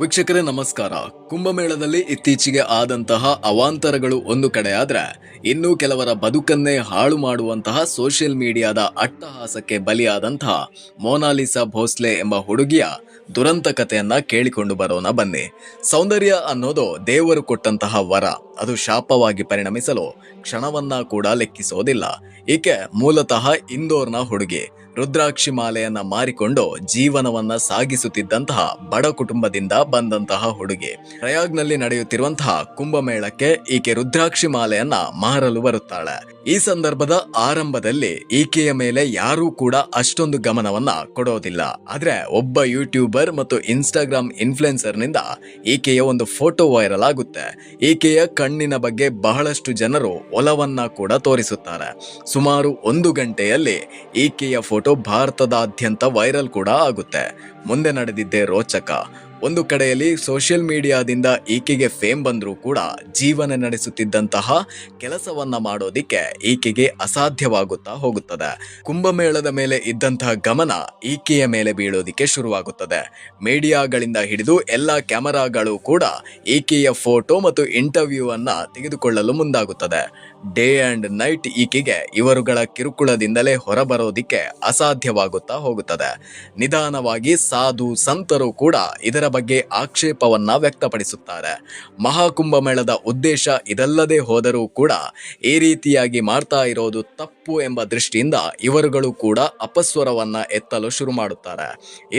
ವೀಕ್ಷಕರೇ ನಮಸ್ಕಾರ. ಕುಂಭಮೇಳದಲ್ಲಿ ಇತ್ತೀಚೆಗೆ ಆದಂತಹ ಅವಾಂತರಗಳು ಒಂದು ಕಡೆ ಆದ್ರೆ ಇನ್ನು ಕೆಲವರ ಬದುಕನ್ನೇ ಹಾಳು ಮಾಡುವಂತಹ ಸೋಷಿಯಲ್ ಮೀಡಿಯಾದ ಅಟ್ಟಹಾಸಕ್ಕೆ ಬಲಿಯಾದಂತಹ ಮೋನಾಲಿಸಾ ಭೋಸ್ಲೆ ಎಂಬ ಹುಡುಗಿಯ ದುರಂತ ಕಥೆಯನ್ನ ಕೇಳಿಕೊಂಡು ಬರೋಣ ಬನ್ನಿ. ಸೌಂದರ್ಯ ಅನ್ನೋದು ದೇವರು ಕೊಟ್ಟಂತಹ ವರ, ಅದು ಶಾಪವಾಗಿ ಪರಿಣಮಿಸಲು ಕ್ಷಣವನ್ನ ಕೂಡ ಲೆಕ್ಕಿಸೋದಿಲ್ಲ. ಈಕೆ ಮೂಲತಃ ಇಂದೋರ್ನ ಹುಡುಗಿ. ರುದ್ರಾಕ್ಷಿ ಮಾಲೆಯನ್ನ ಮಾರಿಕೊಂಡು ಜೀವನವನ್ನ ಸಾಗಿಸುತ್ತಿದ್ದಂತಹ ಬಡ ಕುಟುಂಬದಿಂದ ಬಂದಂತಹ ಹುಡುಗಿ. ಪ್ರಯಾಗ್ನಲ್ಲಿ ನಡೆಯುತ್ತಿರುವಂತಹ ಕುಂಭಮೇಳಕ್ಕೆ ಈಕೆ ರುದ್ರಾಕ್ಷಿ ಮಾಲೆಯನ್ನ ಮಾರಲು ಬರುತ್ತಾಳೆ. ಈ ಸಂದರ್ಭದ ಆರಂಭದಲ್ಲಿ ಈಕೆಯ ಮೇಲೆ ಯಾರೂ ಕೂಡ ಅಷ್ಟೊಂದು ಗಮನವನ್ನ ಕೊಡೋದಿಲ್ಲ. ಆದ್ರೆ ಒಬ್ಬ ಯೂಟ್ಯೂಬರ್ ಮತ್ತು ಇನ್ಸ್ಟಾಗ್ರಾಮ್ ಇನ್ಫ್ಲುಯೆನ್ಸರ್ ನಿಂದ ಈಕೆಯ ಒಂದು ಫೋಟೋ ವೈರಲ್ ಆಗುತ್ತೆ. ಈಕೆಯ ಕಣ್ಣಿನ ಬಗ್ಗೆ ಬಹಳಷ್ಟು ಜನರು ಒಲವನ್ನ ಕೂಡ ತೋರಿಸುತ್ತಾರೆ. ಸುಮಾರು 1 ಗಂಟೆಯಲ್ಲಿ ಈಕೆಯ ಫೋಟೋ ಭಾರತದಾದ್ಯಂತ ವೈರಲ್ ಕೂಡ ಆಗುತ್ತೆ. ಮುಂದೆ ನಡೆದಿದ್ದೇ ರೋಚಕ. ಒಂದು ಕಡೆಯಲ್ಲಿ ಸೋಷಿಯಲ್ ಮೀಡಿಯಾದಿಂದ ಈಕೆಗೆ ಫೇಮ್ ಬಂದರೂ ಕೂಡ ಜೀವನ ನಡೆಸುತ್ತಿದ್ದಂತಹ ಕೆಲಸವನ್ನ ಮಾಡೋದಿಕ್ಕೆ ಈಕೆಗೆ ಅಸಾಧ್ಯವಾಗುತ್ತಾ ಹೋಗುತ್ತದೆ. ಕುಂಭಮೇಳದ ಮೇಲೆ ಇದ್ದಂತಹ ಗಮನ ಈಕೆಯ ಮೇಲೆ ಬೀಳೋದಿಕ್ಕೆ ಶುರುವಾಗುತ್ತದೆ. ಮೀಡಿಯಾಗಳಿಂದ ಹಿಡಿದು ಎಲ್ಲ ಕ್ಯಾಮರಾಗಳು ಕೂಡ ಈಕೆಯ ಫೋಟೋ ಮತ್ತು ಇಂಟರ್ವ್ಯೂ ಅನ್ನ ತೆಗೆದುಕೊಳ್ಳಲು ಮುಂದಾಗುತ್ತದೆ. ಡೇ ಅಂಡ್ ನೈಟ್ ಈಕೆಗೆ ಇವರುಗಳ ಕಿರುಕುಳದಿಂದಲೇ ಹೊರಬರೋದಿಕ್ಕೆ ಅಸಾಧ್ಯವಾಗುತ್ತಾ ಹೋಗುತ್ತದೆ. ನಿಧಾನವಾಗಿ ಸಾಧು ಸಂತರು ಕೂಡ ಇದರ ಬಗ್ಗೆ ಆಕ್ಷೇಪವನ್ನ ವ್ಯಕ್ತಪಡಿಸುತ್ತಾರೆ. ಮಹಾಕುಂಭಮೇಳದ ಉದ್ದೇಶ ಇದಲ್ಲದೆ ಹೋದರೂ ಕೂಡ ಈ ರೀತಿಯಾಗಿ ಮಾಡ್ತಾ ಇರೋದು ತಪ್ಪು ಎಂಬ ದೃಷ್ಟಿಯಿಂದ ಇವರುಗಳು ಕೂಡ ಅಪಸ್ವರವನ್ನ ಎತ್ತಲು ಶುರು ಮಾಡುತ್ತಾರೆ.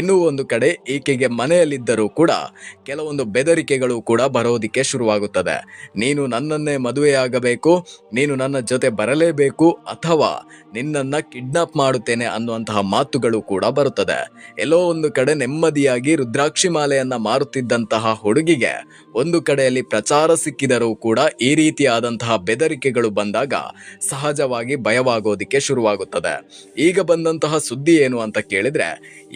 ಇನ್ನೂ ಒಂದು ಕಡೆ ಈಕೆಗೆ ಮನೆಯಲ್ಲಿದ್ದರೂ ಕೂಡ ಕೆಲವೊಂದು ಬೆದರಿಕೆಗಳು ಕೂಡ ಬರೋದಿಕ್ಕೆ ಶುರುವಾಗುತ್ತದೆ. ನೀನು ನನ್ನನ್ನೇ ಮದುವೆಯಾಗಬೇಕು, ನೀನು ನನ್ನ ಜೊತೆ ಬರಲೇಬೇಕು, ಅಥವಾ ನಿನ್ನನ್ನ ಕಿಡ್ನಾಪ್ ಮಾಡುತ್ತೇನೆ ಅನ್ನುವಂತಹ ಮಾತುಗಳು ಕೂಡ ಬರುತ್ತದೆ. ಎಲ್ಲೋ ಒಂದು ಕಡೆ ನೆಮ್ಮದಿಯಾಗಿ ರುದ್ರಾಕ್ಷಿ ಮಾಲೆಯನ್ನ ಮಾರುತ್ತಿದ್ದಂತಹ ಹುಡುಗಿಗೆ ಒಂದು ಕಡೆಯಲ್ಲಿ ಪ್ರಚಾರ ಸಿಕ್ಕಿದರೂ ಕೂಡ ಈ ರೀತಿಯಾದಂತಹ ಬೆದರಿಕೆಗಳು ಬಂದಾಗ ಸಹಜವಾಗಿ ಭಯವಾಗೋದಿಕ್ಕೆ ಶುರುವಾಗುತ್ತದೆ. ಈಗ ಬಂದಂತಹ ಸುದ್ದಿ ಏನು ಅಂತ ಕೇಳಿದ್ರೆ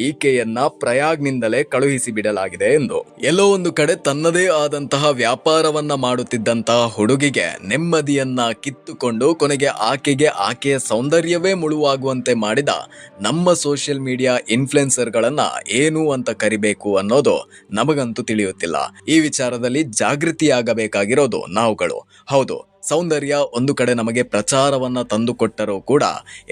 ಈಕೆಯನ್ನ ಪ್ರಯಾಗ್ನಿಂದಲೇ ಕಳುಹಿಸಿ ಬಿಡಲಾಗಿದೆ ಎಂದು. ಎಲ್ಲೋ ಒಂದು ಕಡೆ ತನ್ನದೇ ಆದಂತಹ ವ್ಯಾಪಾರವನ್ನ ಮಾಡುತ್ತಿದ್ದಂತಹ ಹುಡುಗಿಗೆ ನೆಮ್ಮದಿಯನ್ನ ಕಿತ್ತುಕೊಂಡು ಕೊನೆಗೆ ಆಕೆಯ ಸೌಂದರ್ಯವೇ ಮುಳುವಾಗುವಂತೆ ಮಾಡಿದ ನಮ್ಮ ಸೋಷಿಯಲ್ ಮೀಡಿಯಾ ಇನ್ಫ್ಲುಯೆನ್ಸರ್ಗಳನ್ನ ಏನು ಅಂತ ಕರಿಬೇಕು ಅನ್ನೋದು ನಮಗಂತೂ ತಿಳಿಯುತ್ತಿಲ್ಲ. ಈ ವಿಚಾರದಲ್ಲಿ ಜಾಗೃತಿಯಾಗಬೇಕಾಗಿರೋದು ನಾವುಗಳು. ಹೌದು, ಸೌಂದರ್ಯ ಒಂದು ಕಡೆ ನಮಗೆ ಪ್ರಚಾರವನ್ನ ತಂದುಕೊಟ್ಟರೂ ಕೂಡ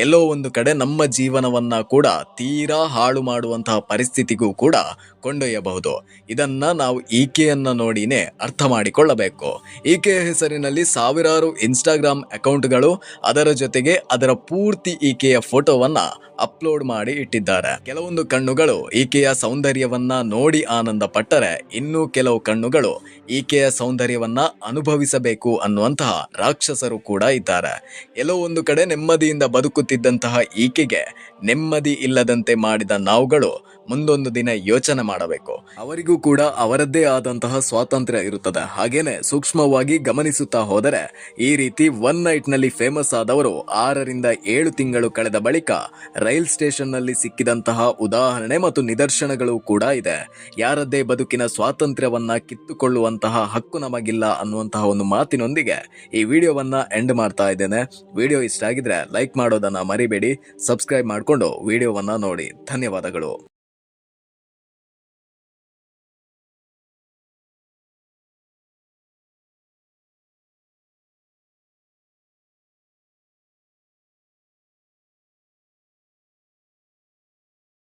ಎಲ್ಲೋ ಒಂದು ಕಡೆ ನಮ್ಮ ಜೀವನವನ್ನ ಕೂಡ ತೀರಾ ಹಾಳು ಮಾಡುವಂತಹ ಪರಿಸ್ಥಿತಿಗೂ ಕೂಡ ಕೊಂಡೊಯ್ಯಬಹುದು. ಇದನ್ನ ನಾವು ಈಕೆಯನ್ನ ನೋಡಿನೇ ಅರ್ಥ ಮಾಡಿಕೊಳ್ಳಬೇಕು. ಈಕೆಯ ಹೆಸರಿನಲ್ಲಿ ಸಾವಿರಾರು ಇನ್ಸ್ಟಾಗ್ರಾಮ್ ಅಕೌಂಟ್ಗಳು, ಅದರ ಜೊತೆಗೆ ಅದರ ಪೂರ್ತಿ ಈಕೆಯ ಫೋಟೋವನ್ನ ಅಪ್ಲೋಡ್ ಮಾಡಿ ಇಟ್ಟಿದ್ದಾರೆ. ಕೆಲವೊಂದು ಕಣ್ಣುಗಳು ಈಕೆಯ ಸೌಂದರ್ಯವನ್ನ ನೋಡಿ ಆನಂದ ಪಟ್ಟರೆ, ಇನ್ನು ಕೆಲವು ಕಣ್ಣುಗಳು ಈಕೆಯ ಸೌಂದರ್ಯವನ್ನ ಅನುಭವಿಸಬೇಕು ಅನ್ನುವಂತಹ ರಾಕ್ಷಸರು ಕೂಡ ಇದ್ದಾರೆ. ಎಲ್ಲೋ ಒಂದು ಕಡೆ ನೆಮ್ಮದಿಯಿಂದ ಬದುಕುತ್ತಿದ್ದಂತಹ ಈಕೆಗೆ ನೆಮ್ಮದಿ ಇಲ್ಲದಂತೆ ಮಾಡಿದ ನಾವುಗಳು ಮುಂದೊಂದು ದಿನ ಯೋಚನೆ ಮಾಡಬೇಕು. ಅವರಿಗೂ ಕೂಡ ಅವರದ್ದೇ ಆದಂತಹ ಸ್ವಾತಂತ್ರ್ಯ ಇರುತ್ತದೆ. ಹಾಗೇನೆ ಸೂಕ್ಷ್ಮವಾಗಿ ಗಮನಿಸುತ್ತಾ ಹೋದರೆ ಈ ರೀತಿ ಒನ್ ನೈಟ್ ನಲ್ಲಿ ಫೇಮಸ್ ಆದವರು 6 ರಿಂದ 7 ತಿಂಗಳು ಕಳೆದ ಬಳಿಕ ರೈಲ್ ಸ್ಟೇಷನ್ ನಲ್ಲಿ ಸಿಕ್ಕಿದಂತಹ ಉದಾಹರಣೆ ಮತ್ತು ನಿದರ್ಶನಗಳು ಕೂಡ ಇದೆ. ಯಾರದ್ದೇ ಬದುಕಿನ ಸ್ವಾತಂತ್ರ್ಯವನ್ನ ಕಿತ್ತುಕೊಳ್ಳುವಂತಹ ಹಕ್ಕು ನಮಗಿಲ್ಲ ಅನ್ನುವಂತಹ ಒಂದು ಮಾತಿನೊಂದಿಗೆ ಈ ವಿಡಿಯೋವನ್ನ ಎಂಡ್ ಮಾಡ್ತಾ ಇದ್ದೇನೆ. ವಿಡಿಯೋ ಇಷ್ಟ ಆಗಿದ್ರೆ ಲೈಕ್ ಮಾಡೋದನ್ನ ಮರಿಬೇಡಿ. ಸಬ್ಸ್ಕ್ರೈಬ್ ಮಾಡಿಕೊಂಡು ವಿಡಿಯೋವನ್ನ ನೋಡಿ. ಧನ್ಯವಾದಗಳು.